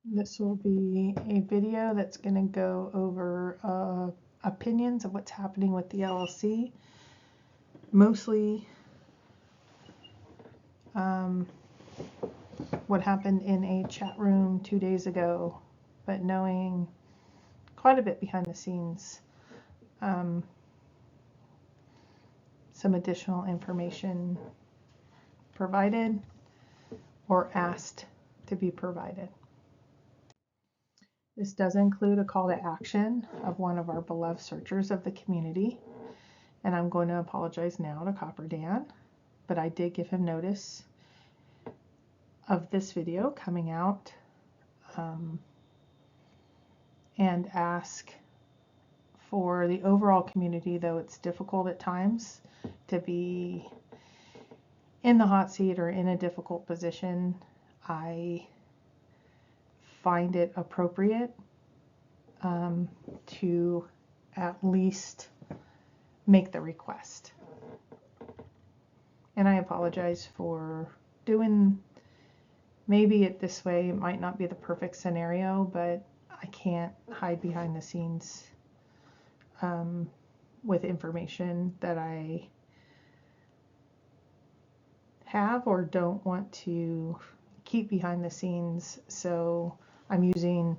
This will be a video that's going to go over opinions of what's happening with the LLC, mostly what happened in a chat room 2 days ago, but knowing quite a bit behind the scenes, some additional information provided or asked to be provided. This does include a call to action of one of our beloved searchers of the community, and I'm going to apologize now to Copper Dan, but I did give him notice of this video coming out and ask for the overall community, though it's difficult at times to be in the hot seat or in a difficult position, I find it appropriate to at least make the request. And I apologize for doing maybe it this way. It might not be the perfect scenario, but I can't hide behind the scenes with information that I have or don't want to keep behind the scenes. So I'm using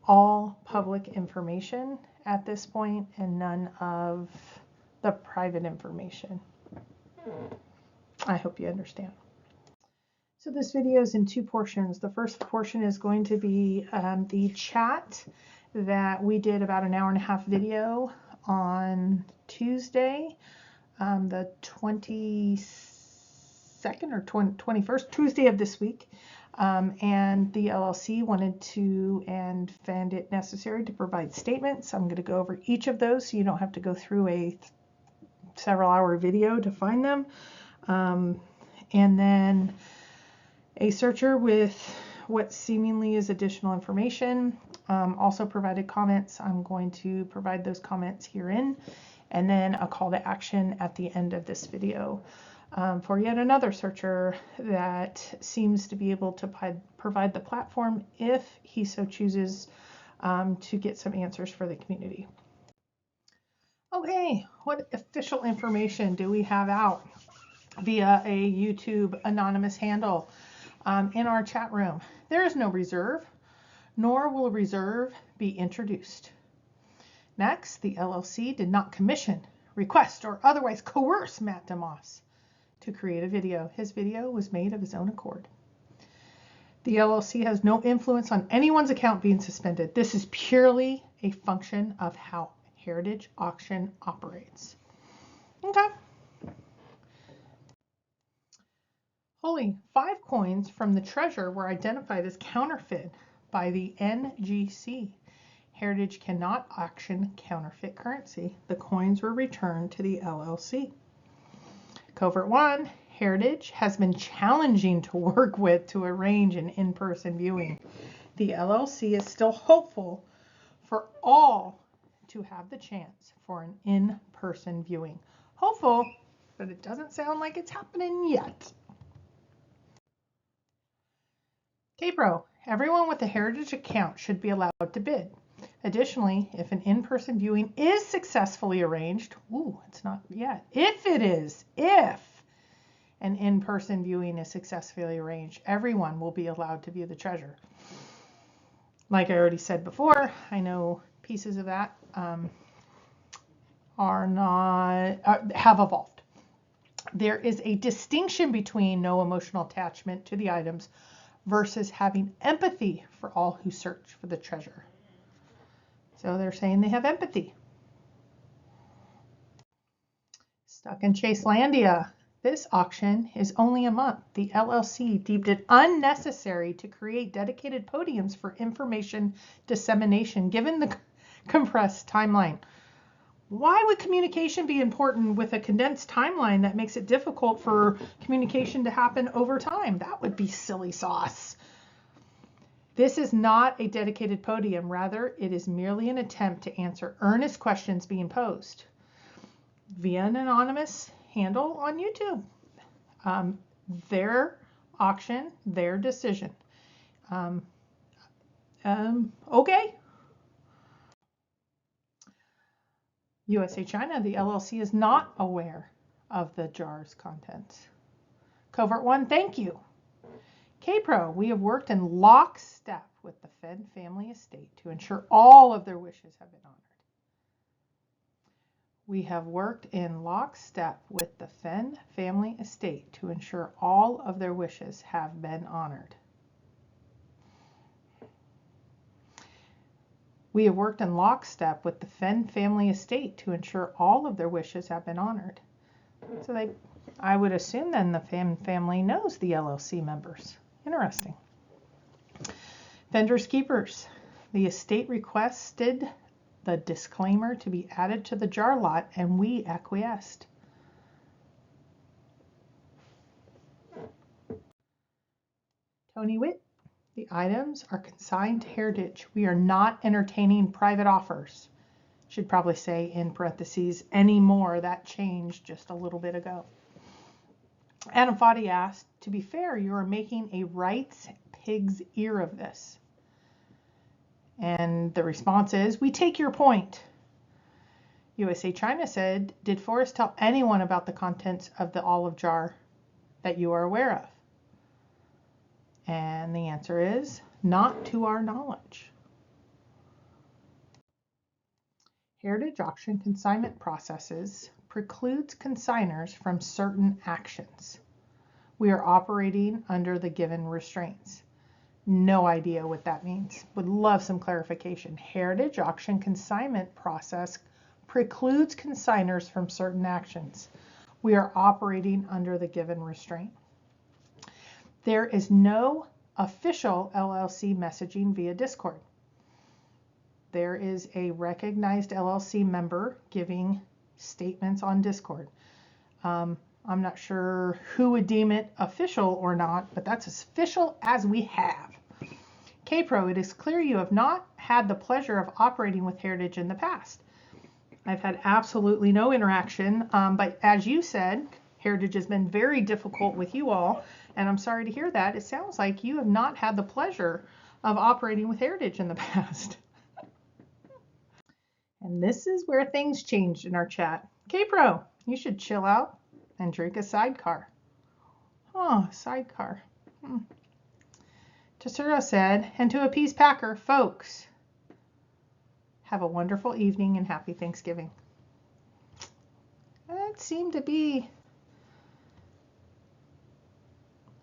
all public information at this point and none of the private information. I hope you understand. So this video is in two portions. The first portion is going to be the chat that we did about an hour and a half video on Tuesday, the 22nd or 21st, Tuesday of this week. And the LLC wanted to and found it necessary to provide statements. I'm going to go over each of those so you don't have to go through a several-hour video to find them. And then a searcher with what seemingly is additional information also provided comments. I'm going to provide those comments herein, and then a call to action at the end of this video. For yet another searcher that seems to be able to provide the platform if he so chooses to get some answers for the community. Okay, what official information do we have out via a YouTube anonymous handle in our chat room? There is no reserve, nor will a reserve be introduced. Next, the LLC did not commission, request, or otherwise coerce Matt DeMoss to create a video. His video was made of his own accord. The LLC has no influence on anyone's account being suspended. This is purely a function of how Heritage Auction operates. Okay. Only 5 coins from the treasure were identified as counterfeit by the NGC. Heritage cannot auction counterfeit currency. The coins were returned to the LLC. Covert 1, Heritage has been challenging to work with to arrange an in-person viewing. The LLC is still hopeful for all to have the chance for an in-person viewing. Hopeful, but it doesn't sound like it's happening yet. KPRO, everyone with a Heritage account should be allowed to bid. Additionally, if an in-person viewing is successfully arranged, it's not yet. If an in-person viewing is successfully arranged, everyone will be allowed to view the treasure. Like I already said before, I know pieces of that have evolved. There is a distinction between no emotional attachment to the items versus having empathy for all who search for the treasure. So they're saying they have empathy. Stuck in Chaselandia. This auction is only a month. The LLC deemed it unnecessary to create dedicated podiums for information dissemination given the compressed timeline. Why would communication be important with a condensed timeline that makes it difficult for communication to happen over time? That would be silly sauce. This is not a dedicated podium. Rather, it is merely an attempt to answer earnest questions being posed via an anonymous handle on YouTube. Their auction, their decision. Okay. USA China, the LLC is not aware of the jar's contents. Covert 1, thank you. K-Pro, we have worked in lockstep with the Fenn family estate to ensure all of their wishes have been honored. We have worked in lockstep with the Fenn family estate to ensure all of their wishes have been honored. We have worked in lockstep with the Fenn family estate to ensure all of their wishes have been honored. So I would assume then the Fenn family knows the LLC members. Interesting. Vendors keepers. The estate requested the disclaimer to be added to the jar lot and we acquiesced. Tony Witt. The items are consigned to Heritage. We are not entertaining private offers. Should probably say in parentheses anymore. That changed just a little bit ago. Adam Foddy asked, to be fair, you are making a right's pig's ear of this. And the response is, we take your point. USA China said, did Forrest tell anyone about the contents of the olive jar that you are aware of? And the answer is, not to our knowledge. Heritage auction consignment processes precludes consigners from certain actions. We are operating under the given restraints. No idea what that means. Would love some clarification. Heritage auction consignment process precludes consigners from certain actions. We are operating under the given restraint. There is no official LLC messaging via Discord. There is a recognized LLC member giving statements on Discord. I'm not sure who would deem it official or not, but that's as official as we have. K-Pro, it is clear you have not had the pleasure of operating with Heritage in the past. I've had absolutely no interaction, but as you said, Heritage has been very difficult with you all, and I'm sorry to hear that. It sounds like you have not had the pleasure of operating with Heritage in the past. And this is where things changed in our chat. K-Pro, you should chill out and drink a sidecar. Oh, sidecar. Tesoro said, and to appease Packer, folks, have a wonderful evening and happy Thanksgiving. That seemed to be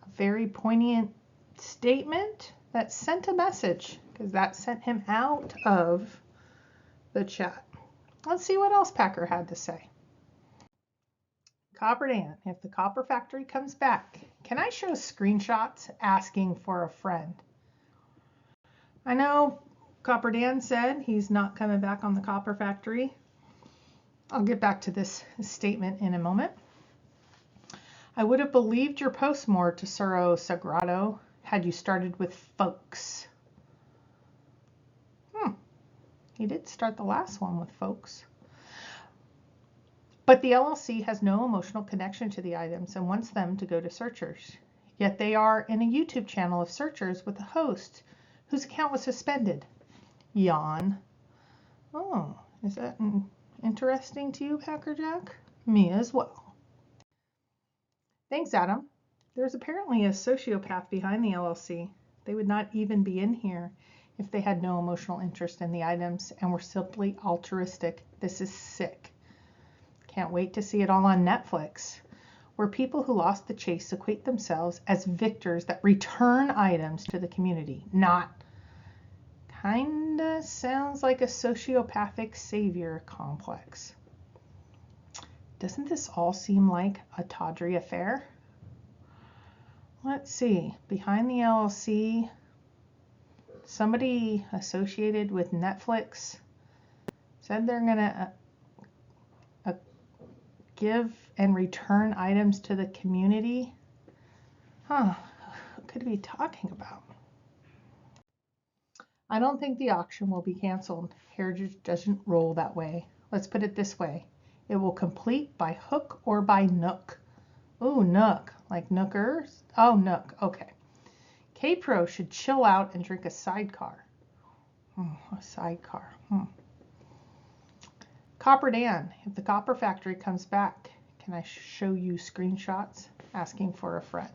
a very poignant statement that sent a message, because that sent him out of the chat. Let's see what else Packer had to say. Copper Dan, if the copper factory comes back, can I show screenshots asking for a friend? I know Copper Dan said he's not coming back on the copper factory. I'll get back to this statement in a moment. I would have believed your post more, Tesoro Sagrado, had you started with folks. He did start the last one with folks. But the LLC has no emotional connection to the items and wants them to go to searchers. Yet they are in a YouTube channel of searchers with a host whose account was suspended. Yawn. Oh, is that interesting to you, Packer Jack? Me as well. Thanks, Adam. There's apparently a sociopath behind the LLC. They would not even be in here if they had no emotional interest in the items and were simply altruistic. This is sick. Can't wait to see it all on Netflix, where people who lost the chase equate themselves as victors that return items to the community. Not. Kinda sounds like a sociopathic savior complex. Doesn't this all seem like a tawdry affair? Let's see. Behind the LLC, somebody associated with Netflix said they're going to give and return items to the community. What could it be talking about? I don't think the auction will be canceled. Heritage doesn't roll that way. Let's put it this way. It will complete by hook or by nook. Ooh, nook. Like nookers? Oh, nook. Okay. K-Pro should chill out and drink a sidecar. A sidecar. Copper Dan, if the copper factory comes back, can I show you screenshots asking for a friend?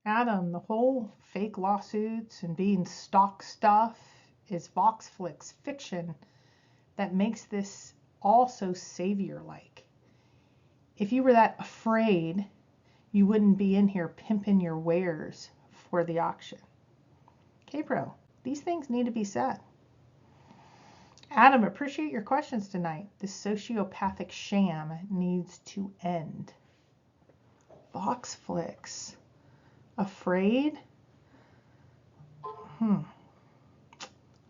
Adam, the whole fake lawsuits and being stock stuff is VoxFlix fiction that makes this all so savior-like. If you were that afraid, you wouldn't be in here pimping your wares for the auction. K-Pro, these things need to be said. Adam, appreciate your questions tonight. This sociopathic sham needs to end. VoxFlix. Afraid?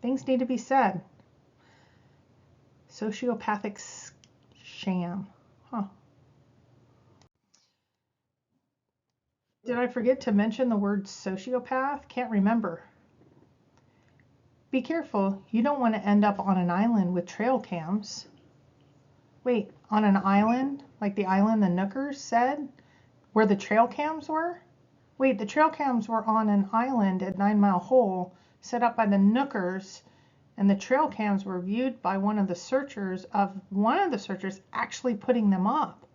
Things need to be said. Sociopathic sham. Did I forget to mention the word sociopath? Can't remember. Be careful. You don't want to end up on an island with trail cams. Wait, on an island? Like the island the Nookers said? Where the trail cams were? Wait, the trail cams were on an island at 9 Mile Hole set up by the Nookers, and the trail cams were viewed by one of the searchers actually putting them up.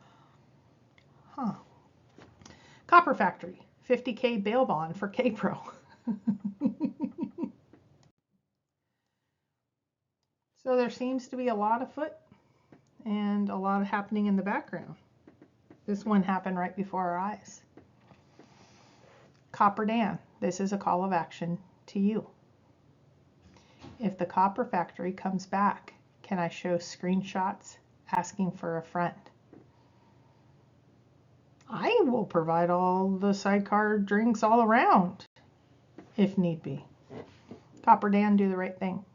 Copper Factory, 50K bail bond for K-Pro. So there seems to be a lot afoot and a lot happening in the background. This one happened right before our eyes. Copper Dan, this is a call of action to you. If the copper factory comes back, can I show screenshots asking for a friend? I will provide all the sidecar drinks all around, if need be. Copper Dan, do the right thing.